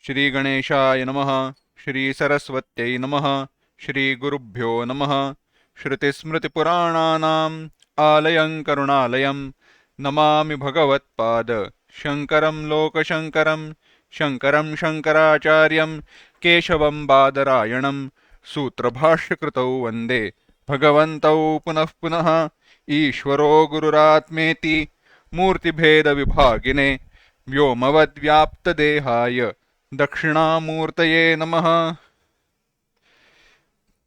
श्री गणेशाय नमः। श्री सरस्वत्यै नमः। श्री गुरुभ्यो नमः। श्रुतिस्मृतिपुराणानाम् आलयं करुणालयं नमामि भगवत्पाद शङ्करं लोकशङ्करं शङ्करं शङ्कराचार्यं केशवं बादरायणं सूत्रभाष्यकृतौ वन्दे भगवन्तौ पुनः पुनः। ईश्वरो गुरुरात्मेति मूर्तिभेदविभागिने व्योमवद्व्याप्तदेहाय दक्षिणामूर्तये नमः।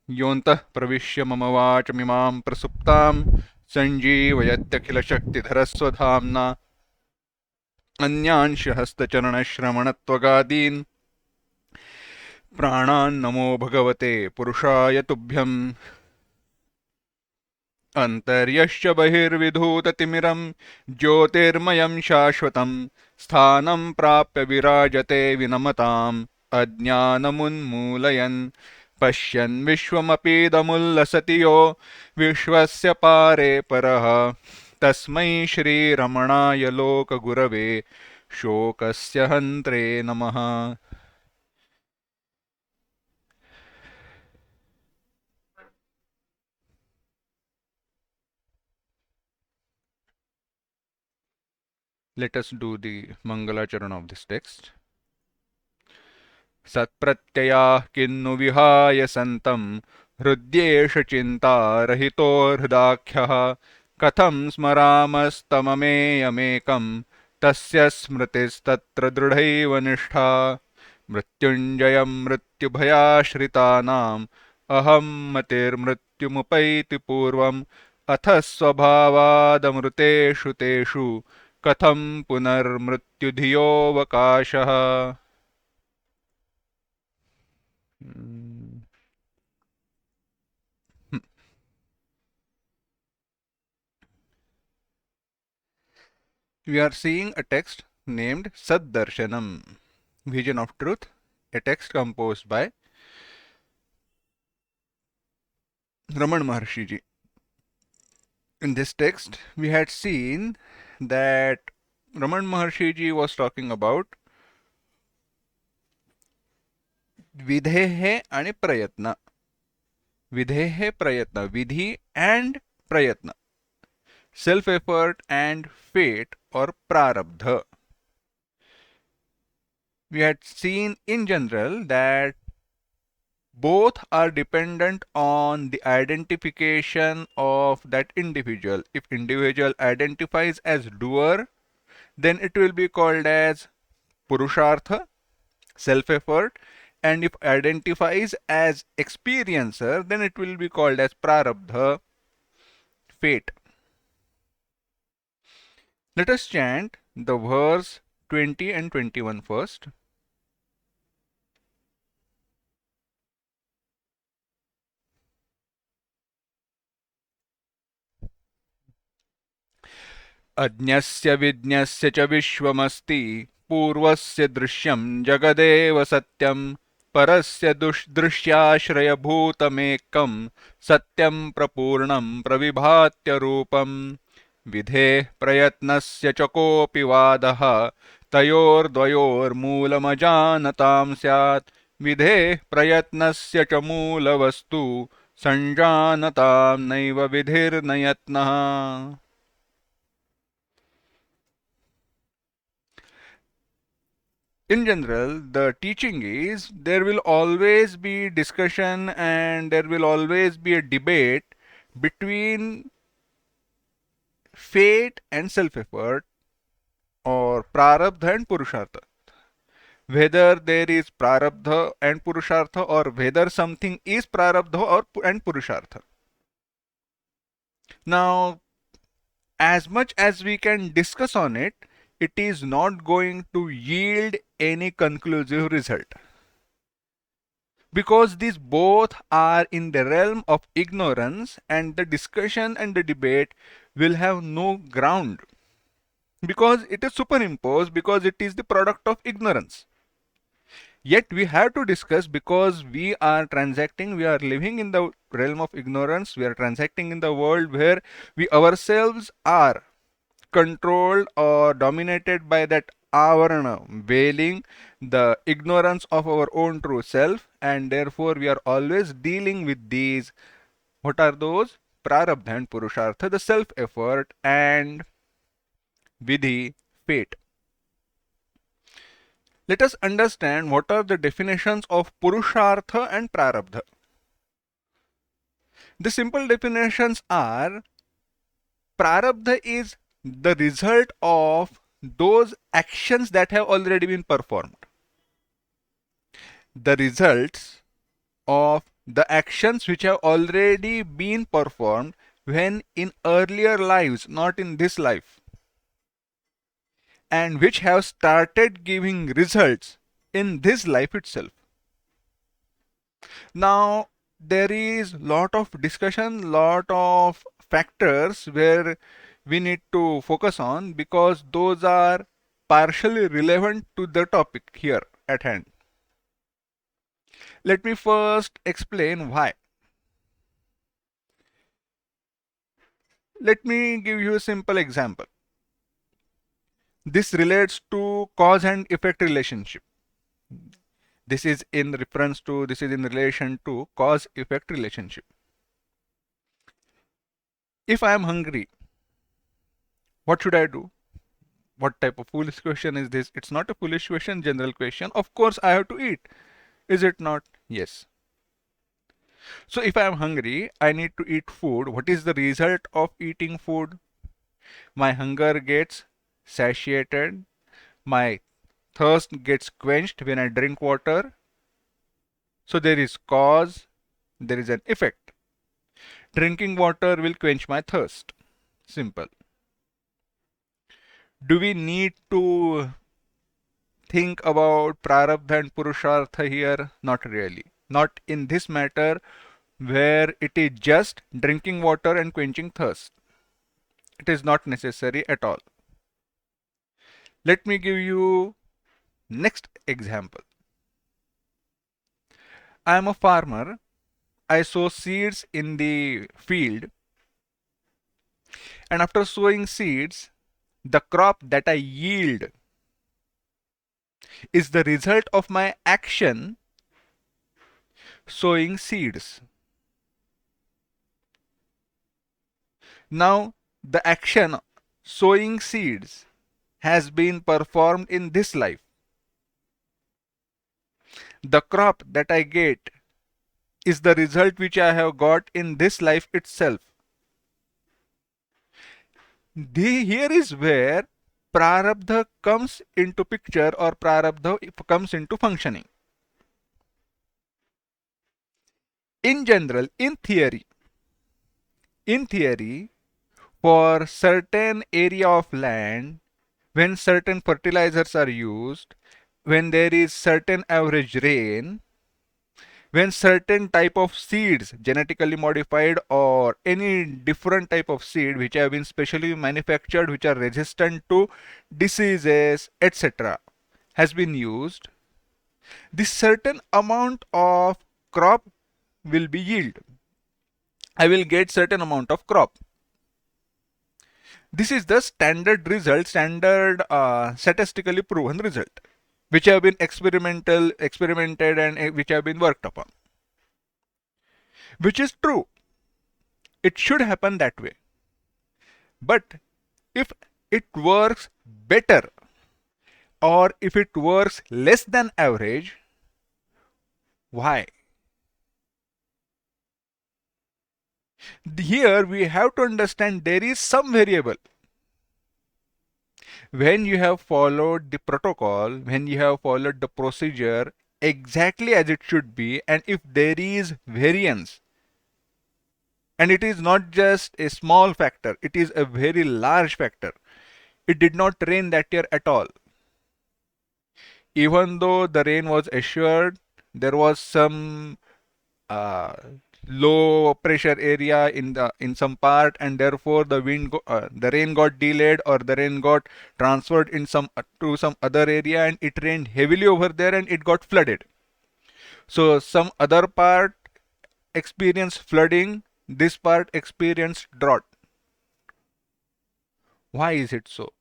योऽन्तः प्रविश्य मम वाचमिमां प्रसुप्तां सञ्जीवयत्यखिलशक्तिधरस्वधाम्ना अन्यांशहस्तचरणश्रवणत्वगादीन् प्राणान्नमो भगवते पुरुषाय तुभ्यम्। अन्तर्यश्च बहिर्विधूततिमिरं ज्योतिर्मयं शाश्वतं स्थानं प्राप्य विराजते विनमताम् अज्ञानमुन्मूलयन्। पश्यन् विश्वमपीदमुल्लसति यो विश्वस्य पारे परः तस्मै श्रीरमणाय लोकगुरवे शोकस्य हन्त्रे नमः। Let us do the Mangalacharan of this text. सत्प्रत्ययाः किन्नु विहाय सन्तं हृद्येष चिन्तारहितो हृदाख्यः कथं स्मरामस्तममेयमेकं तस्य स्मृतिस्तत्र दृढैव निष्ठा। मृत्युञ्जयं मृत्युभयाश्रितानाम् अहं मतिर्मृत्युमुपैति पूर्वम् अथ स्वभावादमृतेषु तेषु कथं पुनर्मृत्युधियोऽवकाशः। We are seeing a text named Saddarshanam, Vision of Truth, a text composed by Raman Maharshi ji. In this text, we had seen that Raman Maharshi ji was talking about vidhehe and prayatna. Vidhehe prayatna, vidhi and prayatna. Self-effort and fate or prarabdha. We had seen in general that both are dependent on the identification of that individual. If individual identifies as doer, then it will be called as purushartha, self-effort, and if identifies as experiencer, then it will be called as prarabdha, fate. Let us chant the verse 20 and 21 first. अज्ञस्य विज्ञस्य च विश्वमस्ति पूर्वस्य दृश्यं जगदेव सत्यं परस्य दृश्याश्रयभूतमेकं सत्यं प्रपूर्णं प्रविभात्य रूपं। विधेः प्रयत्नस्य च कोऽपि वादः तयोर्द्वयोर्मूलमजानतां स्यात्। विधेः प्रयत्नस्य च मूलवस्तु सञ्जानतां नैव विधिर्न यत्नः। In general, the teaching is there will always be discussion and there will always be a debate between fate and self-effort, or prarabdha and purushartha. Whether there is prarabdha and purushartha, or whether something is prarabdha and purushartha. Now, as much as we can discuss on it, it is not going to yield any conclusive result. because these both are in the realm of ignorance, and the discussion and the debate will have no ground because it is superimposed, because it is the product of ignorance. Yet we have to discuss because we are transacting, we are living in the realm of ignorance, we are transacting in the world where we ourselves are controlled or dominated by that avarana, veiling the ignorance of our own true self, and therefore we are always dealing with these. What are those? Prarabdha and Purushartha, the self effort, and Vidhi, fate. Let us understand what are the definitions of Purushartha and Prarabdha. The simple definitions are: Prarabdha is the result of those actions that have already been performed. The results of the actions which have already been performed when in earlier lives, not in this life, and which have started giving results in this life itself. Now, there is lot of discussion, lot of factors where we need to focus on because those are partially relevant to the topic here at hand. Let me first explain why. Let me give you a simple example. This relates to cause and effect relationship. This is in relation to cause effect relationship. If I am hungry, what should I do? What type of foolish question is this? It's not a foolish question, general question. Of course, I have to eat. Is it not? Yes. So if I am hungry, I need to eat food. What is the result of eating food? My hunger gets satiated. My thirst gets quenched when I drink water. So there is cause, there is an effect. Drinking water will quench my thirst. Simple. Do we need to think about Prarabdha and Purushartha here? Not really. Not in this matter where it is just drinking water and quenching thirst. It is not necessary at all. Let me give you next example. I am a farmer. I sow seeds in the field, and after sowing seeds, the crop that I yield is the result of my action sowing seeds. Now, the action sowing seeds has been performed in this life. The crop that I get is the result which I have got in this life itself. Here is where Prarabdha comes into picture, or Prarabdha comes into functioning. In general, in theory, for certain area of land, when certain fertilizers are used, when there is certain average rain, when certain type of seeds, genetically modified or any different type of seed which have been specially manufactured, which are resistant to diseases, etc., has been used, this certain amount of crop will be yield. I will get certain amount of crop. This is the standard result, statistically proven result, which have been experimented, and which have been worked upon. Which is true. It should happen that way. But if it works better, or if it works less than average, why? Here we have to understand there is some variable. When you have followed the protocol, when you have followed the procedure exactly as it should be, and if there is variance, and it is not just a small factor, it is a very large factor. It did not rain that year at all. Even though the rain was assured, there was some uh, low pressure area in some part, and therefore the rain got delayed, or the rain got transferred in some to some other area, and it rained heavily over there and it got flooded. So some other part experienced flooding, this part experienced drought. Why is it so?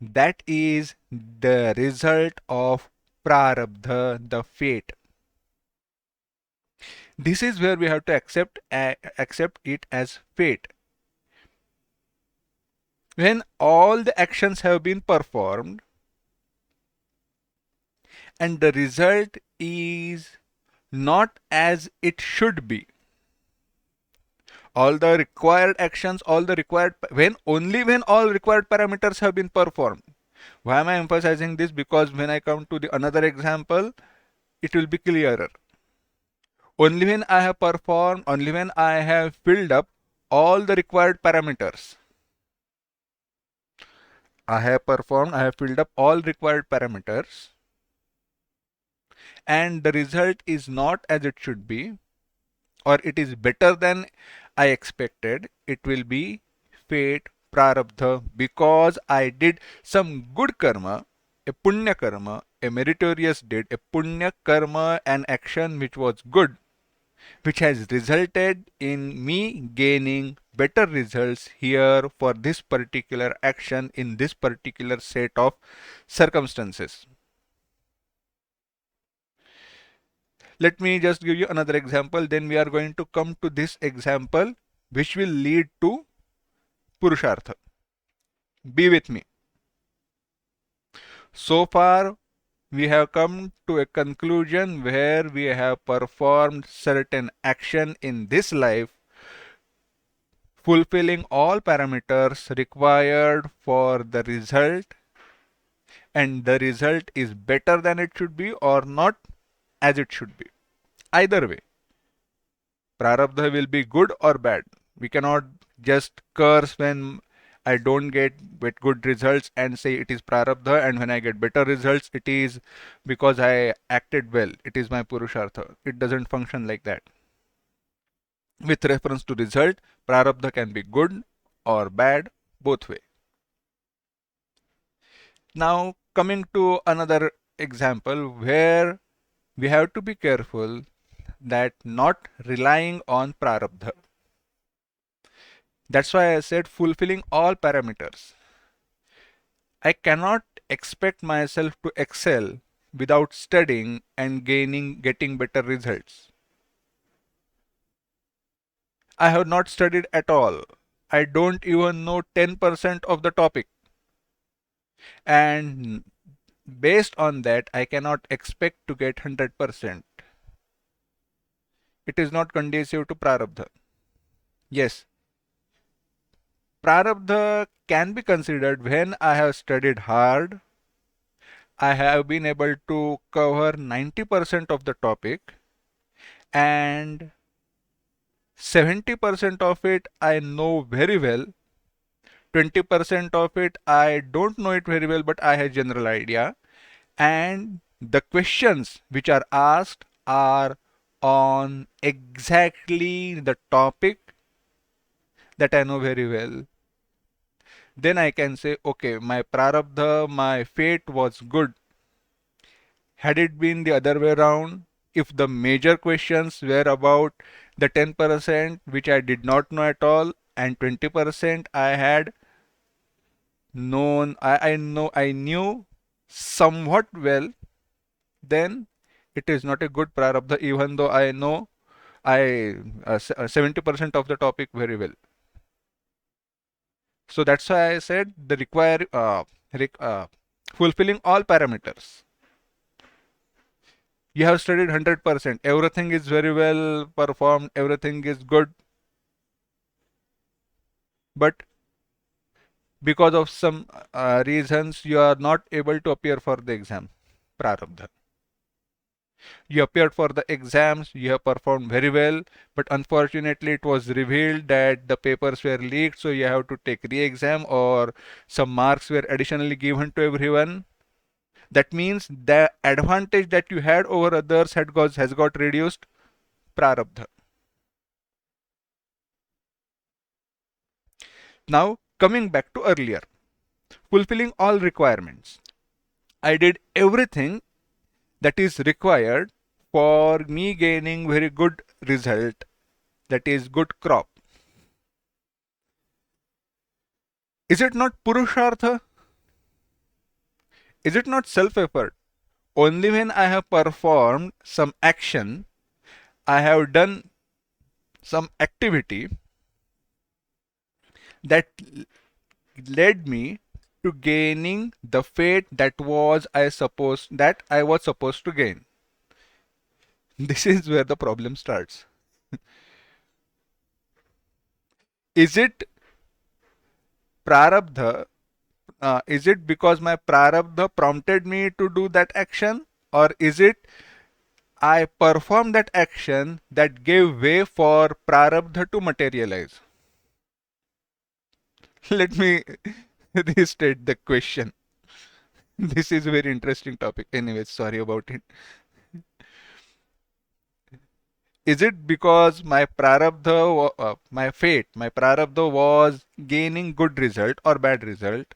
That is the result of prarabdha, the fate. This is where we have to accept it as fate. When all the actions have been performed and the result is not as it should be, all the required actions, all the required, when only when all required parameters have been performed. Why am I emphasizing this? Because when I come to the another example, it will be clearer. Only when I have performed, only when I have filled up all the required parameters, I have performed, I have filled up all required parameters, and the result is not as it should be, or it is better than I expected, it will be fate, prarabdha, because I did some good karma, a punya karma, a meritorious deed, a punya karma, an action which was good, which has resulted in me gaining better results here for this particular action in this particular set of circumstances. Let me just give you another example, then we are going to come to this example which will lead to Purushartha. Be with me. So far, we have come to a conclusion where we have performed certain action in this life, fulfilling all parameters required for the result, and the result is better than it should be or not as it should be. Either way, prarabdha will be good or bad. We cannot just curse when I don't get good results and say it is prarabdha, and when I get better results, it is because I acted well. It is my purushartha. It doesn't function like that. With reference to result, prarabdha can be good or bad, both way. Now coming to another example where we have to be careful that not relying on prarabdha. That's why I said fulfilling all parameters. I cannot expect myself to excel without studying and getting better results. I have not studied at all. I don't even know 10% of the topic. And based on that, I cannot expect to get 100%. It is not conducive to prarabdha. Yes, prarabdha can be considered when I have studied hard, I have been able to cover 90% of the topic, and 70% of it I know very well, 20% of it I don't know it very well but I have general idea, and the questions which are asked are on exactly the topic that I know very well. Then I can say, okay, my prarabdha, my fate was good. Had it been the other way around, if the major questions were about the 10% which I did not know at all, and 20% I had known, I knew somewhat well, then it is not a good prarabdha, even though I know 70% of the topic very well. So that's why I said the fulfilling all parameters. You have studied 100%, everything is very well performed, everything is good, but because of some reasons you are not able to appear for the exam, prarabdha. You appeared for the exams, you have performed very well, but unfortunately it was revealed that the papers were leaked, so you have to take re-exam, or some marks were additionally given to everyone. That means the advantage that you had over others has got reduced. Prarabdha. Now coming back to earlier, fulfilling all requirements. I did everything that is required for me gaining very good result, that is good crop. Is it not purushartha? Is it not self effort? Only when I have performed some action, I have done some activity that led me to gaining the fate that I was supposed to gain. This is where the problem starts. Is it prarabdha? Is it because my prarabdha prompted me to do that action, or is it I performed that action that gave way for prarabdha to materialize? Let me restate the question. This is a very interesting topic. Anyways, sorry about it. Is it because my prarabdha, my fate, my prarabdha was gaining good result or bad result?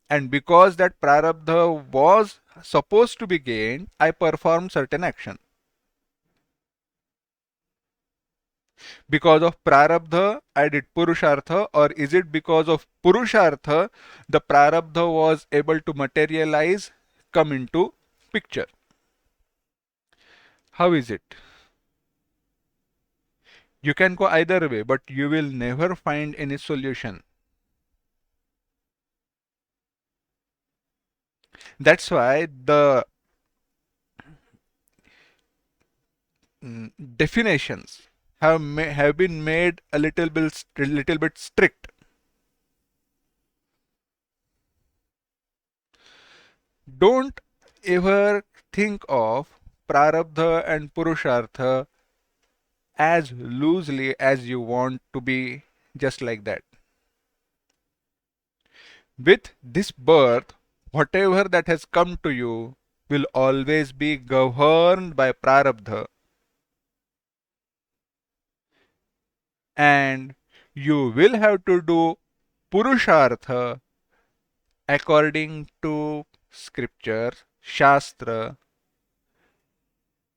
And because that prarabdha was supposed to be gained, I performed certain action. Because of prarabdha, I did purushartha, or is it because of purushartha, the prarabdha was able to materialize, come into picture? How is it? You can go either way, but you will never find any solution. That's why the definitions have been made a little bit strict. Don't ever think of prarabdha and purushartha as loosely as you want to be, just like that. With this birth, whatever that has come to you will always be governed by prarabdha, and you will have to do purushartha according to scripture, shastra,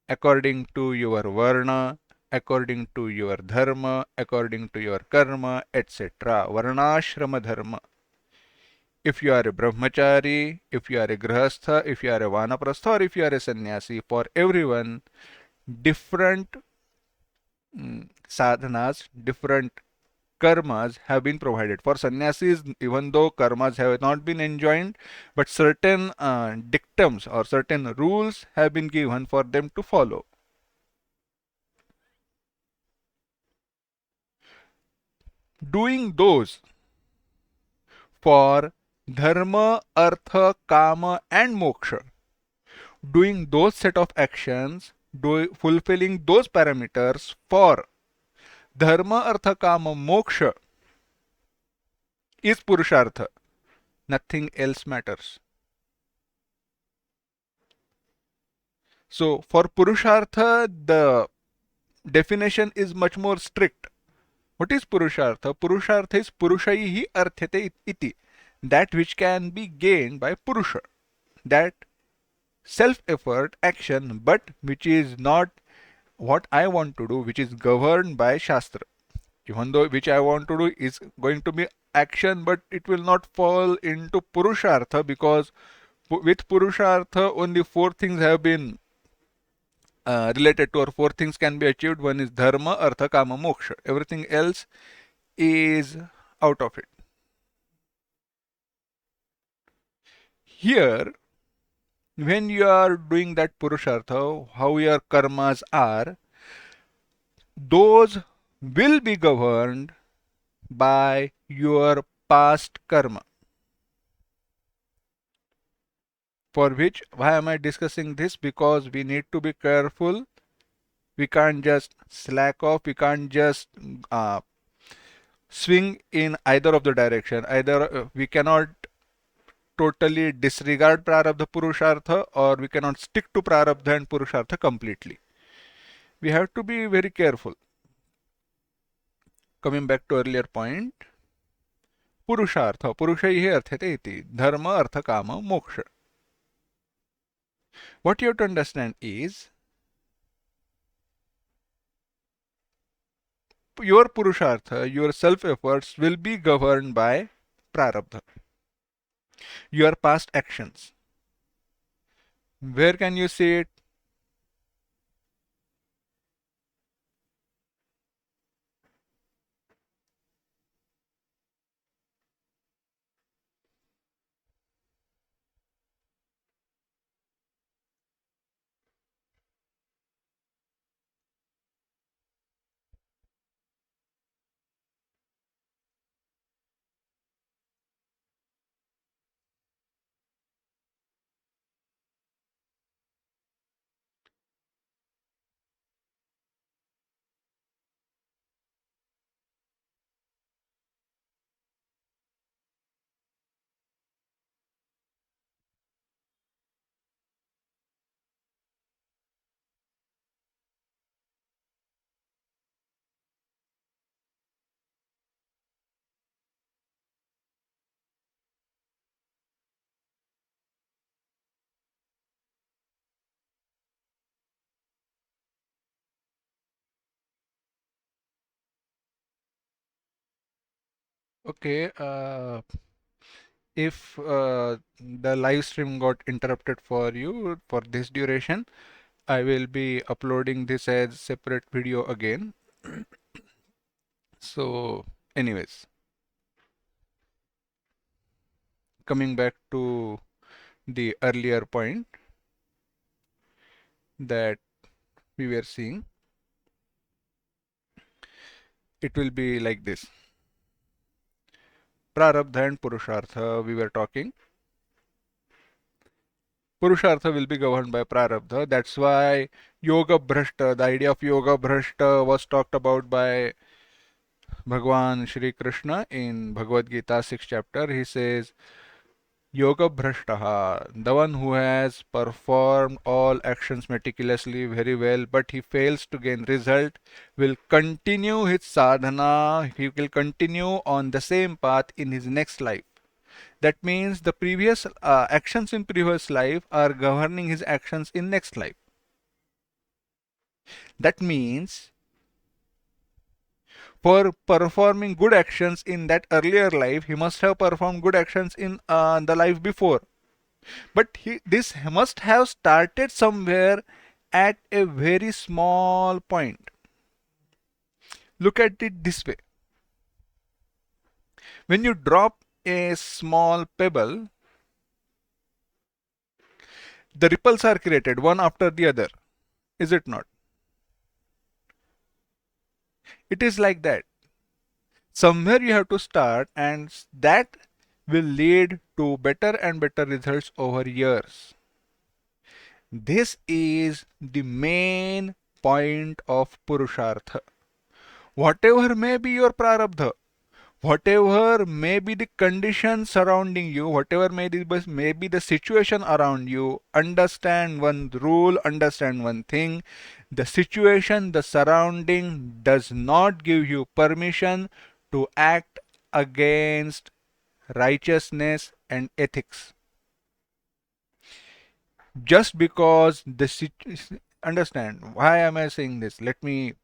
according to your varna, according to your dharma, according to your karma, etc. Varnashrama dharma. If you are a brahmachari, if you are a grihastha, if you are a vanaprastha, or if you are a sannyasi, for everyone, different sadhanas, different karmas have been provided. For sannyasis, even though karmas have not been enjoined, but certain dictums or certain rules have been given for them to follow. Doing those for dharma, artha, kama, and moksha, doing those set of actions, fulfilling those parameters for dharma, artha, kama, moksha is purushartha. Nothing else matters. So for purushartha, the definition is much more strict. What is purushartha? Purushartha is purushaihi arthyate iti. That which can be gained by purusha. That self-effort action, but which is not what I want to do, which is governed by Shastra. Even though which I want to do is going to be action, but it will not fall into Purushartha, because with Purushartha only four things have been related to, or four things can be achieved. One is Dharma, Artha, Kama, Moksha. Everything else is out of it. Here, when you are doing that Purushartha, how your karmas are, those will be governed by your past karma. For which, why am I discussing this? Because we need to be careful. We can't just slack off. We can't just swing in either of the direction. Either we cannot totally disregard prarabdha purushartha, or we cannot stick to prarabdha and purushartha completely. We have to be very careful. Coming back to earlier point, purushartha, purushaihi arthate iti, dharma, artha, kama, moksha. What you have to understand is, your purushartha, your self-efforts will be governed by prarabdha, your past actions. Where can you see it? Okay, if the live stream got interrupted for you for this duration, I will be uploading this as separate video again. So, anyways, coming back to the earlier point that we were seeing, it will be like this. Prarabdha and Purushartha, we were talking. Purushartha will be governed by Prarabdha. That's why Yoga Bhrashta, the idea of Yoga Bhrashta was talked about by Bhagwan Shri Krishna in Bhagavad Gita 6th chapter. He says, Yoga Bhrashtaha, the one who has performed all actions meticulously very well, but he fails to gain result, will continue his sadhana, he will continue on the same path in his next life. That means the previous actions in previous life are governing his actions in next life. That means for performing good actions in that earlier life, he must have performed good actions in the life before. But this must have started somewhere at a very small point. Look at it this way. When you drop a small pebble, the ripples are created one after the other. Is it not? It is like that. Somewhere you have to start, and that will lead to better and better results over years. This is the main point of Purushartha. Whatever may be your prarabdha, whatever may be the conditions surrounding you, whatever may be the situation around you, understand one rule, understand one thing. The situation, the surrounding does not give you permission to act against righteousness and ethics. Just because understand why am I saying this? Let me,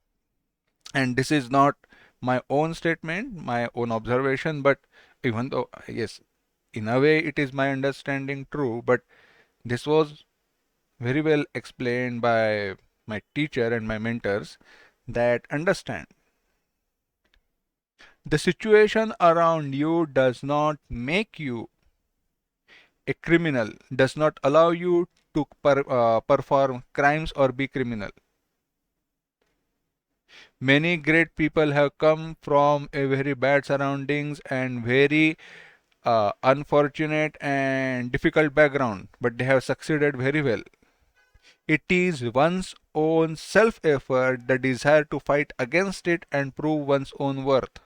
and this is not my own statement, my own observation, but even though, yes, in a way it is my understanding true, but this was very well explained by my teacher and my mentors, that understand the situation around you does not make you a criminal, does not allow you to perform crimes or be criminal. Many great people have come from a very bad surroundings and very unfortunate and difficult background, but they have succeeded very well. It is one's own self-effort, the desire to fight against it and prove one's own worth.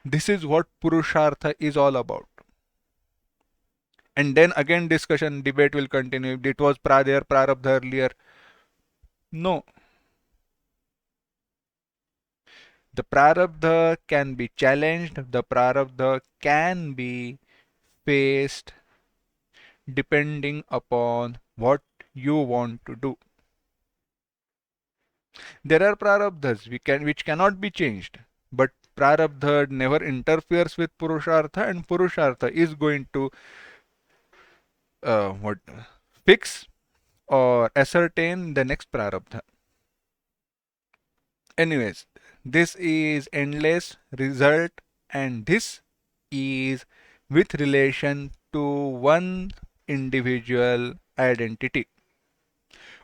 This is what Purushartha is all about. And then again discussion, debate will continue. It was their prarabdha earlier. No. The prarabdha can be challenged. The prarabdha can be faced depending upon what you want to do. There are prarabdhas which cannot be changed, but prarabdha never interferes with purushartha, and purushartha is going to what fix or ascertain the next prarabdha. Anyways, this is endless result, and this is with relation to one individual identity.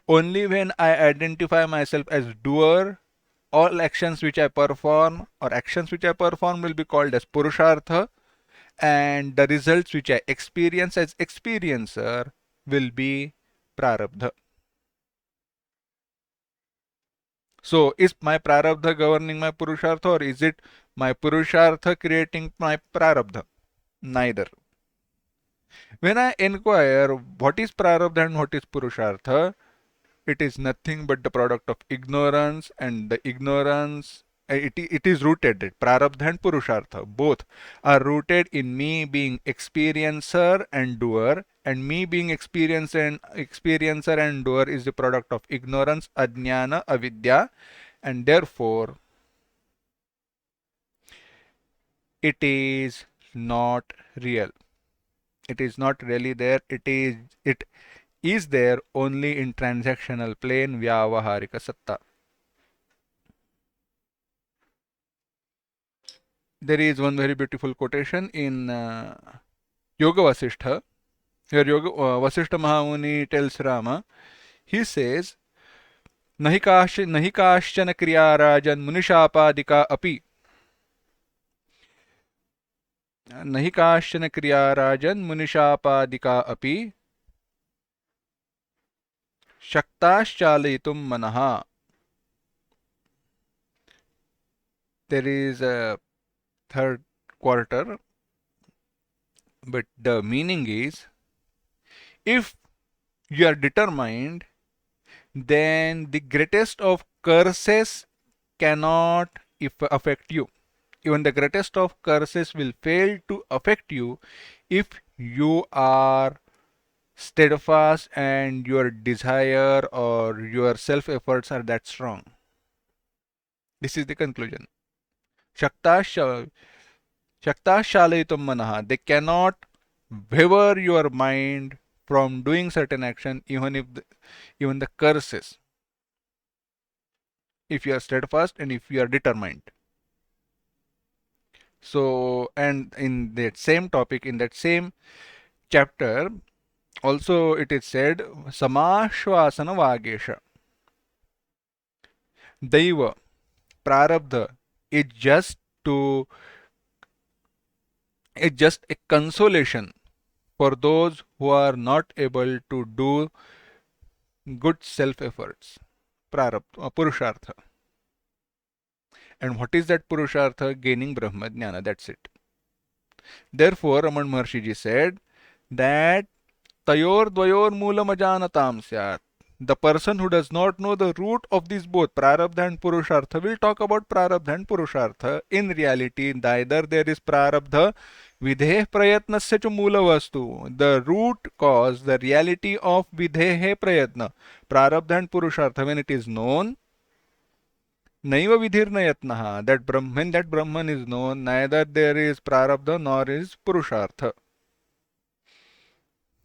Only when I identify myself as doer, all actions which I perform or actions which I perform will be called as purushartha, and the results which I experience as experiencer will be prarabdha. So, is my prarabdha governing my purushartha, or is it my purushartha creating my prarabdha? Neither. When I inquire what is prarabdha and what is purushartha, it is nothing but the product of ignorance, and the ignorance, it is rooted, prarabdha and purushartha both are rooted in me being experiencer and doer, and me being experiencer and doer is the product of ignorance, ajnana, avidya, and therefore it is not real. It is not really there. It is there only in transactional plane, vyavaharika satta. There is one very beautiful quotation in Yoga Vasishtha, where Vasishtha Mahamuni tells Rama, he says, Nahi kaashchana kriya rajan munishapadika api. Nahi kaashchana kriya rajan munishapadika api shaktaschalayitum manaha. There is a third quarter, but the meaning is, if you are determined, then the greatest of curses cannot affect you. Even the greatest of curses will fail to affect you if you are steadfast and your desire or your self efforts are that strong. This is the conclusion. Shaktasha Shalayitum manaha. They cannot waver your mind from doing certain action, even the curses, if you are steadfast and if you are determined. So, and in that same topic, in that same chapter, also it is said, Samashvasana Vagesha. Daiva, Prarabdha is to is just a consolation for those who are not able to do good self efforts. Prarabdha, Purushartha. And what is that Purushartha? Gaining Brahma Jnana. That's it. Therefore, Raman Maharshi said that Tayor Dvayor Moolam Ajanatam Syat. The person who does not know the root of these both, Prarabdha and Purushartha, will talk about Prarabdha and Purushartha. In reality, neither there is Prarabdha, Videh Prayatnasya cha Moola Vastu. The root cause, the reality of Videh Prayatna, Prarabdha and Purushartha, when it is known, Naiva Vidhirna Yatnaha, when that Brahman is known, neither there is Prarabdha nor is Purushartha.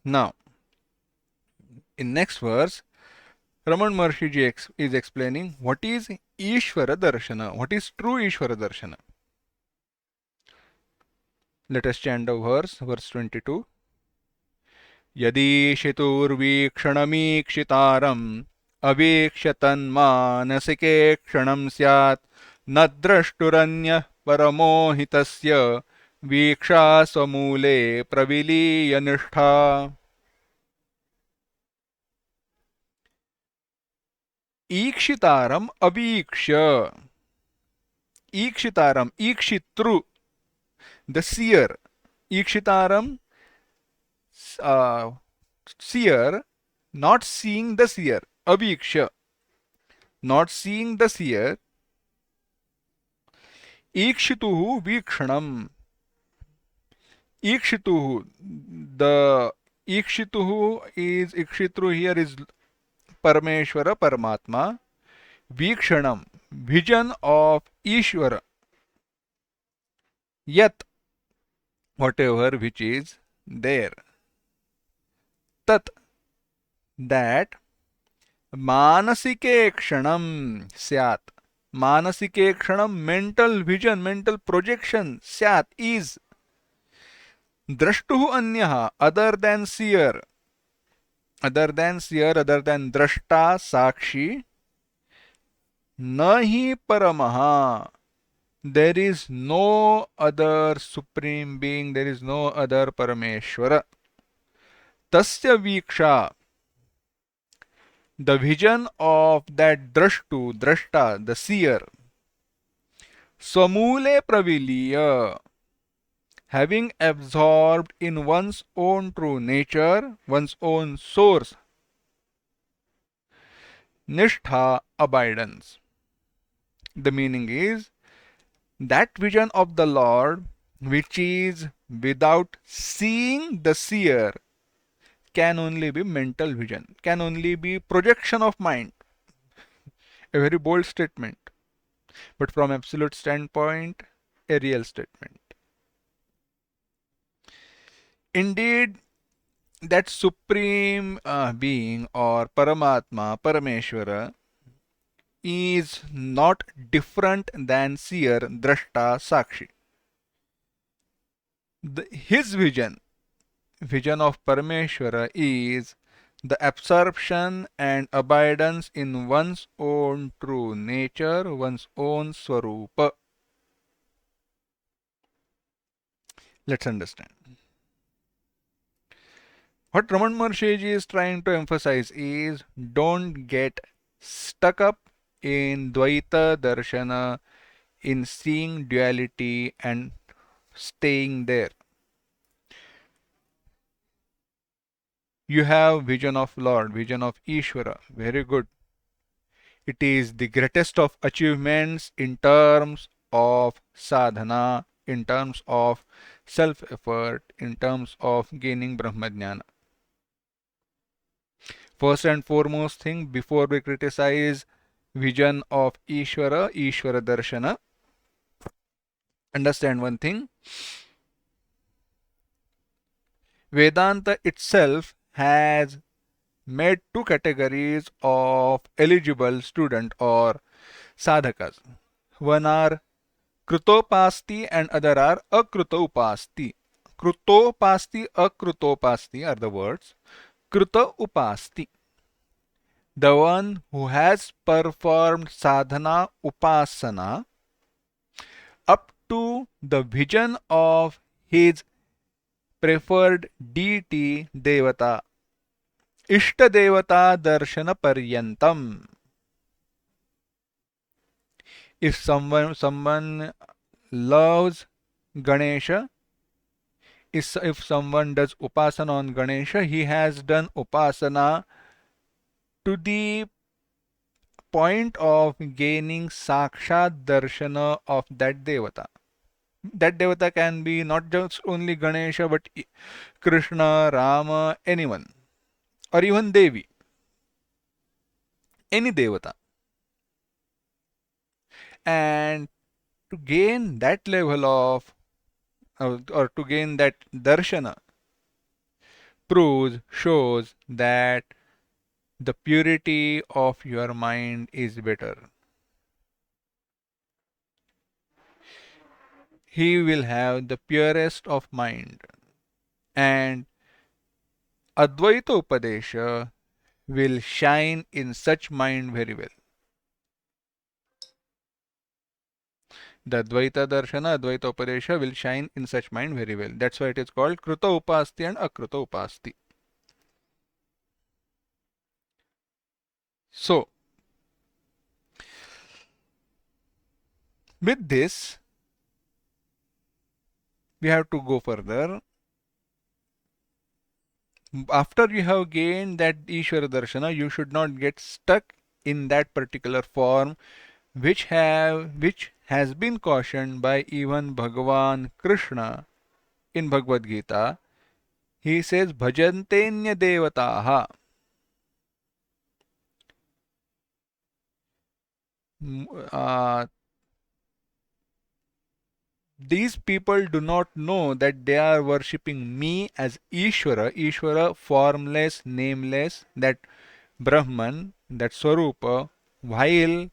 Now, in next verse, Raman Maharshi is explaining what is Ishvara Darshana, what is true Ishvara Darshana. Let us chant the verse 22. Yadishiturvikshणमीक्षितारम् अवीक्ष्य तन्मानसिके क्षणं स्यात् न द्रष्टुरन्यः परमोहितस्य वीक्षा स्वमूले प्रविलीय निष्ठा. ईक्षितारम aviksha. Ikshitaram, Ikshitru, the seer. Ikshitaram, uh, seer, not seeing the seer, aviksha, not seeing the seer, ikshituhu vikshanam, ikshituhu, the ikshituhu is, ikshitru here is Parameshwara, Paramatma, vikshanam, vision of Ishvara, yat, whatever which is there, tat, that, मानसिके क्षणम स्यात्, मानसिके क्षणम mental vision, mental projection स्यात् is, द्रष्टुः अन्यः other than seer, other than seer, other than drashta sakshi, न हि परमः, there is no other supreme being, there is no other parameshwara, tasya viksha, the vision of that drashtu, drashta, the seer, swamule praviliya, having absorbed in one's own true nature, one's own source, nishtha, abidance. The meaning is that vision of the Lord which is without seeing the seer can only be mental vision, can only be projection of mind. A very bold statement, but from absolute standpoint, a real statement. Indeed, that supreme being or Paramatma, Parameshwara, is not different than seer, drashta, sakshi. His vision of Parameshwara is the absorption and abidance in one's own true nature, one's own swarupa. Let's understand. What Raman Maharshi is trying to emphasize is don't get stuck up in Dvaita Darshana, in seeing duality and staying there. You have vision of Lord, vision of Ishvara, very good. It is the greatest of achievements in terms of sadhana, in terms of self-effort, in terms of gaining Brahmajnana. First and foremost thing, before we criticize vision of Ishvara, Ishvara Darshana, understand one thing. Vedanta itself has made two categories of eligible student or sadhakas. One are krutopasti and other are akrutopasti. Krutopasti, akrutopasti are the words. Kruta upasti, the one who has performed sadhana upasana up to the vision of his preferred deity devata, ishta devata darshana paryantam. If someone loves Ganesha, if someone does upasana on Ganesha, he has done upasana to the point of gaining sakshat darshana of that devata. That devata can be not just only Ganesha but Krishna, Rama, anyone, or even Devi, any devata. And to gain that level of or to gain that darshana shows that the purity of your mind is better. He will have the purest of mind, and Advaita Upadesha will shine in such mind very well. The Advaita Darshana, Advaita Upadesha will shine in such mind very well. That's why it is called Kruta Upasti and Akruta Upasti. So, with this, we have to go further. After you have gained that Ishvara Darshana, you should not get stuck in that particular form, which has been cautioned by even Bhagavan Krishna in Bhagavad Gita. He says, Bhajantenya devataha. Uh, these people do not know that they are worshipping me as Ishvara, Ishvara formless, nameless, that Brahman, that Swarupa, while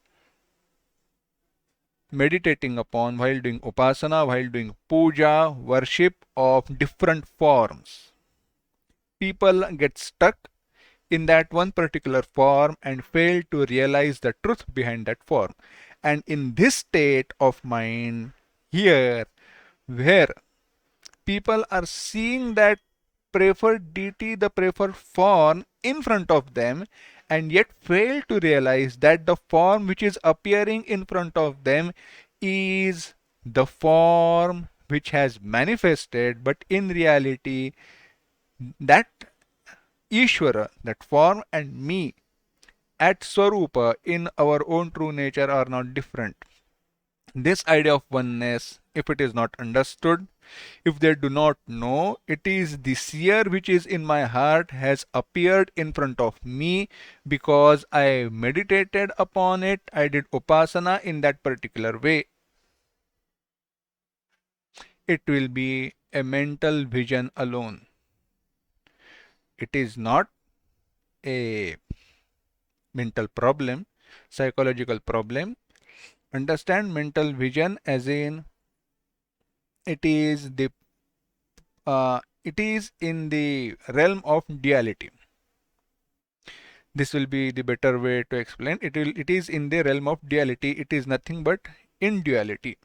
meditating upon, while doing upasana, while doing puja, worship of different forms. People get stuck in that one particular form and fail to realize the truth behind that form. And in this state of mind, here, where people are seeing that preferred deity, the preferred form in front of them, and yet fail to realize that the form which is appearing in front of them is the form which has manifested, but in reality, that Ishvara, that form, and me at Swarupa in our own true nature are not different. This idea of oneness, if it is not understood, if they do not know, it is the seer which is in my heart has appeared in front of me because I meditated upon it, I did upasana in that particular way. It will be a mental vision alone. It is not a mental problem, psychological problem. Understand mental vision as in it is the it is in the realm of duality. This will be the better way to explain. It is in the realm of duality. It is nothing but in duality.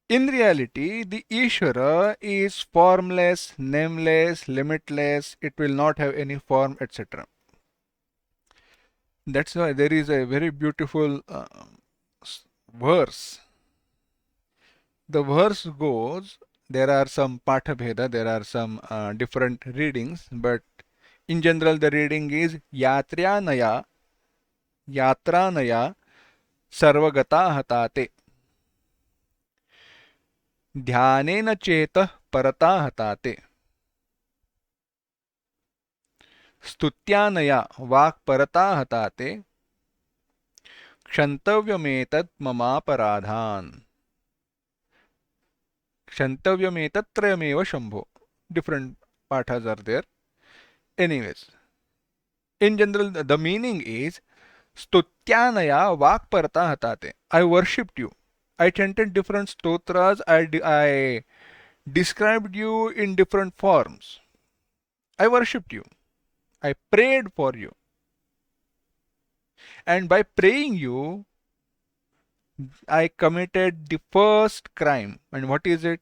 In reality, the Ishvara is formless, nameless, limitless. It will not have any form, etc. That's why there is a very beautiful verse. The verse goes, there are some Patha Bheda, there are some different readings, but in general the reading is Yatranaya, Yatranaya Sarvagata Hatate. ध्यानेन चेतः परता हताते स्तुत्यानया वाक् परता हताते क्षन्तव्यमेतत् ममापराधान् क्षन्तव्यमेतत्त्रयमेव Shambho. Different pathas are there. Anyways, in general the meaning is Stutyanaya Vakparta Hatate. I worshipped you. I chanted different stotras. I described you in different forms. I worshipped you. I prayed for you. And by praying you, I committed the first crime. And what is it?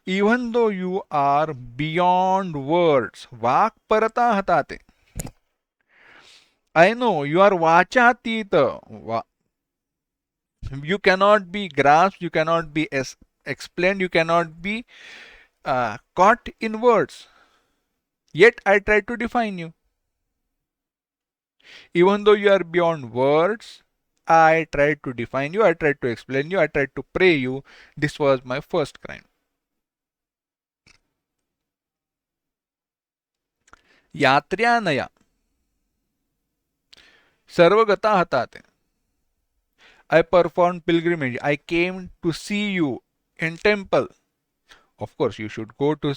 Even though you are beyond words, Vakparata Hatate. I know you are Vachatita. You cannot be grasped, you cannot be explained, you cannot be caught in words. Yet I tried to define you. Even though you are beyond words, I tried to define you, I tried to explain you, I tried to pray you. This was my first crime. Yatryanaya. Sarvagata hatate. I performed pilgrimage. I came to see you in temple. Of course, you should go to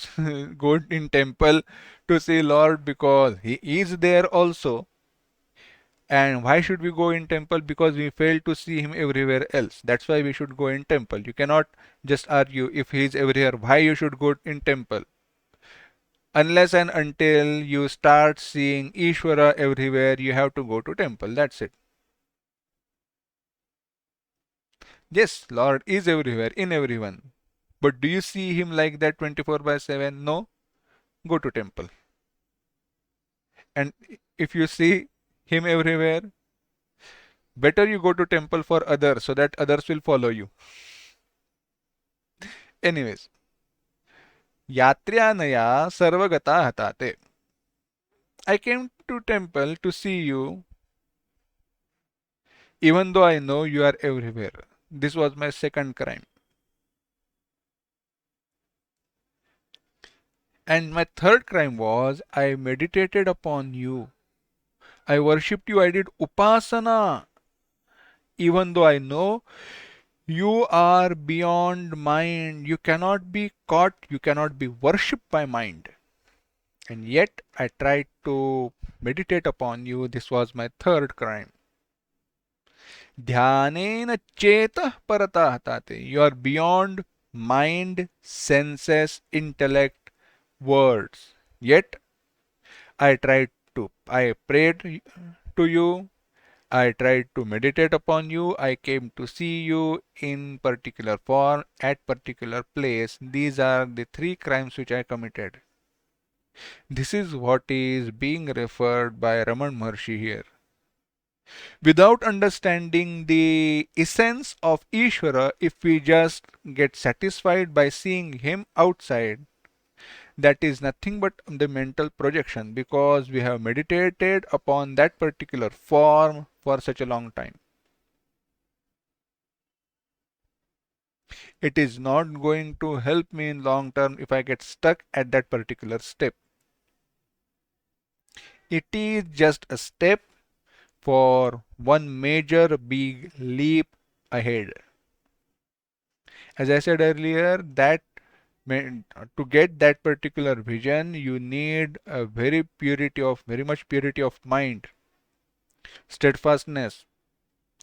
go in temple to see Lord because He is there also. And why should we go in temple? Because we fail to see Him everywhere else. That's why we should go in temple. You cannot just argue if He is everywhere, why you should go in temple. Unless and until you start seeing Ishvara everywhere, you have to go to temple. That's it. Yes, Lord is everywhere, in everyone. But do you see Him like that 24/7? No. Go to temple. And if you see Him everywhere, better you go to temple for others so that others will follow you. Anyways, यात्र्यानया सर्वगता हताते. I came to temple to see you, even though I know you are everywhere. This was my second crime. And my third crime was I meditated upon you. I worshipped you. I did upasana, even though I know you are beyond mind. You cannot be caught. You cannot be worshipped by mind. And yet I tried to meditate upon you. This was my third crime. Dhyanena chetah paratah tate. You are beyond mind, senses, intellect, words. Yet I prayed to you. I tried to meditate upon you. I came to see you in particular form at particular place. These are the three crimes which I committed. This is what is being referred by Raman Maharshi here. Without understanding the essence of Ishvara, if we just get satisfied by seeing him outside, that is nothing but the mental projection, because we have meditated upon that particular form for such a long time. It is not going to help me in long term if I get stuck at that particular step. It is just a step for one major big leap ahead. As I said earlier, that to get that particular vision, you need a very much purity of mind, steadfastness.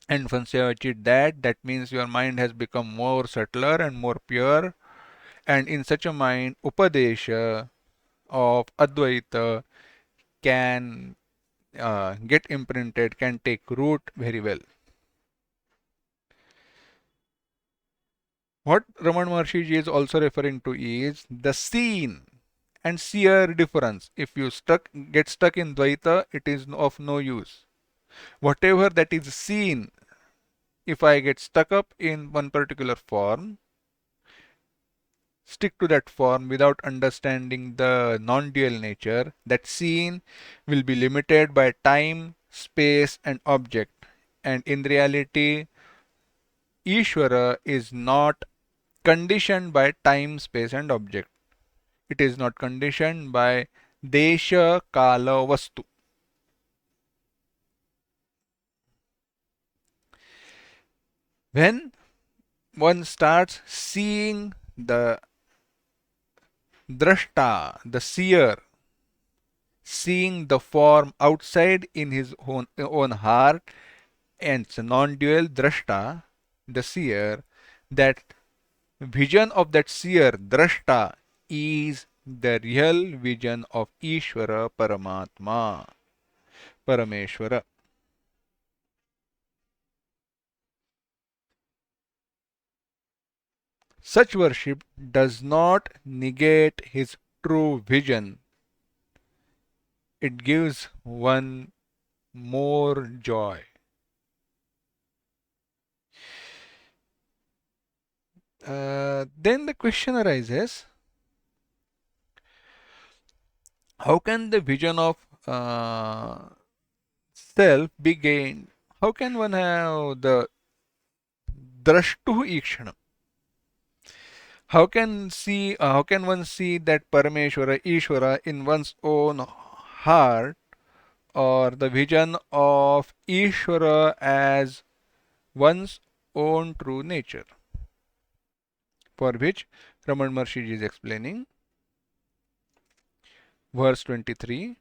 And once you have achieved that, that means your mind has become more subtler and more pure. And in such a mind, Upadesha of Advaita can get imprinted, can take root very well. What Raman Maharshi ji is also referring to is the seen and seer difference. If you get stuck in Dvaita, it is of no use. Whatever that is seen, if I get stuck up in one particular form, stick to that form without understanding the non-dual nature, that seen will be limited by time, space and object. And in reality, Ishvara is not conditioned by time, space and object. It is not conditioned by desha, kala, vastu. When one starts seeing the drashta, the seer, seeing the form outside in his own heart, and it's a non-dual drashta, the seer, that vision of that seer, drashta, is the real vision of Ishvara Paramatma, Parameshvara. Such worship does not negate his true vision. It gives one more joy. Then the question arises, how can the vision of self be gained? How can one have the drashtu ikshanam? How can one see that Parameshwara, Ishvara in one's own heart, or the vision of Ishvara as one's own true nature? For which Raman Maharshi is explaining verse 23.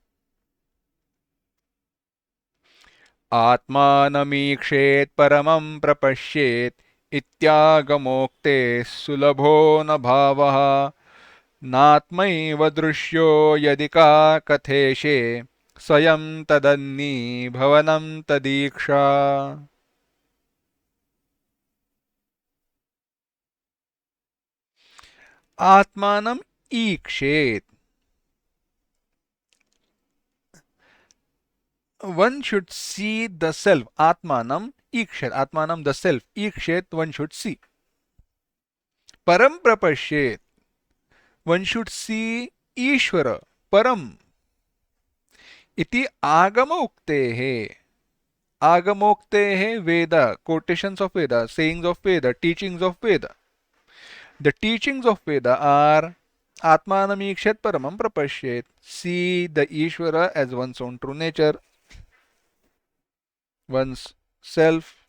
आत्मानमीक्षेत् परमं प्रपश्येत् इत्यागमोक्ते सुलभो न भावः नात्मैव दृश्यो यदि का कथेशे स्वयं तदन्नी भवनं तदीक्षा. आत्मानं ईक्षेत्. One should see the self. Atmanam ikshet. Atmanam the self. Ikshet one should see. Param prapashet. One should see Ishvara, Param, iti agama uktehe. Agamoktehe Veda, quotations of Veda, sayings of Veda, teachings of Veda. The teachings of Veda are Atmanamikshat Paramam Prapashyet. See the Ishvara as one's own true nature, one's self.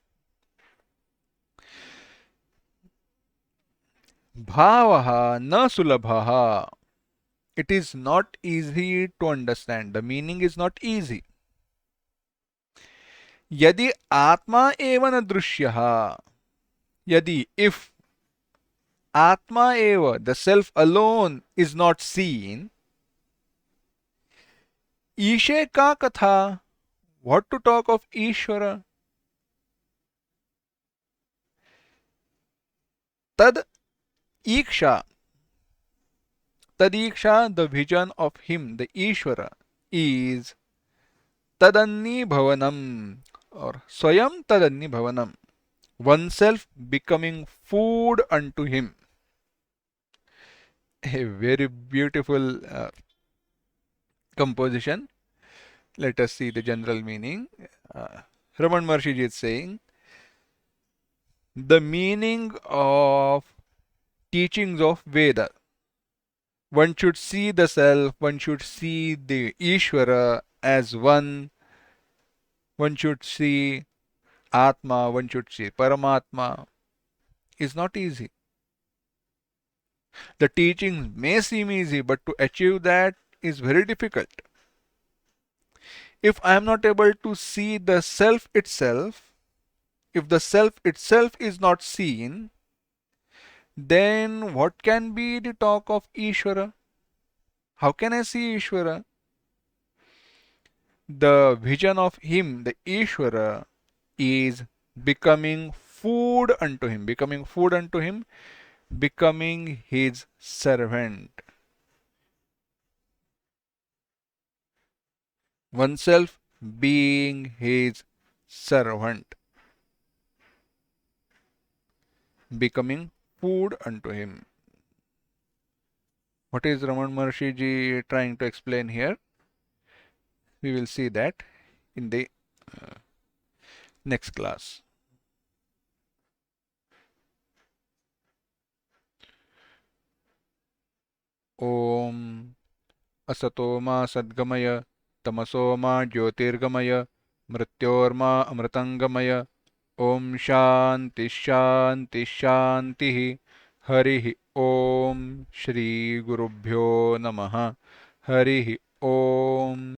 Bhavaha na sulabhaha. It is not easy to understand. The meaning is not easy. Yadi Atma eva na drushyaha. Yadi, if Atma eva, the self alone, is not seen, Ishe ka katha, what to talk of Ishvara? Tad Iksha, Tadiksha, the vision of him, the Ishvara, is Tadanni Bhavanam, or Swayam Tadanni Bhavanam, oneself becoming food unto him. A very beautiful composition. Let us see the general meaning. Raman Maharshi is saying, the meaning of teachings of Veda. One should see the self, one should see the Ishvara as one, one should see Atma, one should see Paramatma. Is not easy. The teachings may seem easy, but to achieve that is very difficult. If I am not able to see the self itself, if the self itself is not seen, then what can be the talk of Ishvara? How can I see Ishvara? The vision of him, the Ishvara, is becoming food unto him, becoming food unto him, becoming his servant. Oneself being his servant, becoming food unto him. What is Raman Maharshi ji trying to explain here? We will see that in the next class. Om असतो मा सद्गमय तमसो मा ज्योतिर्गमय मृत्योर्मा अमृतंगमय ओम शांति शांति शांति हरि ओम श्री गुरुभ्यो नमः हरि ओम